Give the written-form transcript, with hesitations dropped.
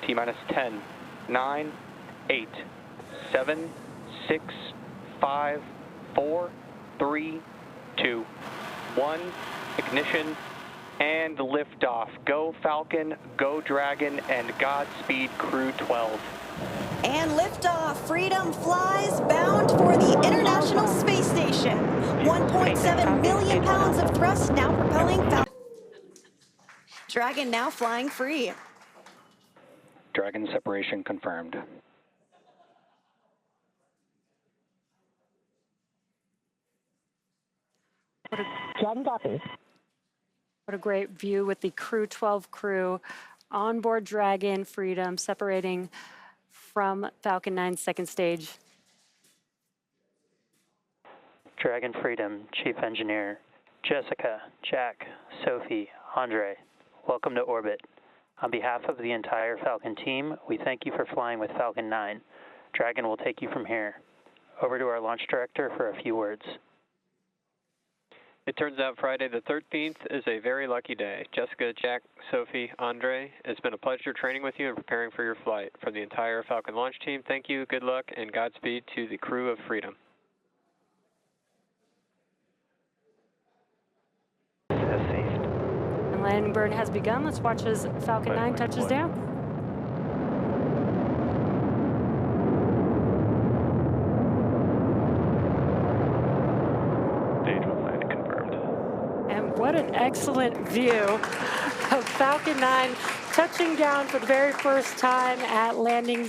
T-minus 10, 9, 8, 7, 6, 5, 4, 3, 2, 1. Ignition and liftoff. Go Falcon, go Dragon, and Godspeed Crew-12. And liftoff. Freedom flies bound for the International Space Station. 1.7 million pounds of thrust now propelling Falcon. Dragon now flying free. Dragon separation confirmed. Dragon copies. What a great view with the Crew-12 crew on board Dragon Freedom, separating from Falcon 9's second stage. Dragon Freedom Chief Engineer Jessica, Jack, Sophie, Andrey, welcome to orbit. On behalf of the entire Falcon team, we thank you for flying with Falcon 9. Dragon will take you from here. Over to our launch director for a few words. It turns out Friday the 13th is a very lucky day. Jessica, Jack, Sophie, Andrey, it's been a pleasure training with you and preparing for your flight. From the entire Falcon launch team, thank you, good luck, and Godspeed to the crew of Freedom. And landing burn has begun. Let's watch as Falcon 9 touches down. What an excellent view of Falcon 9 touching down for the very first time at landing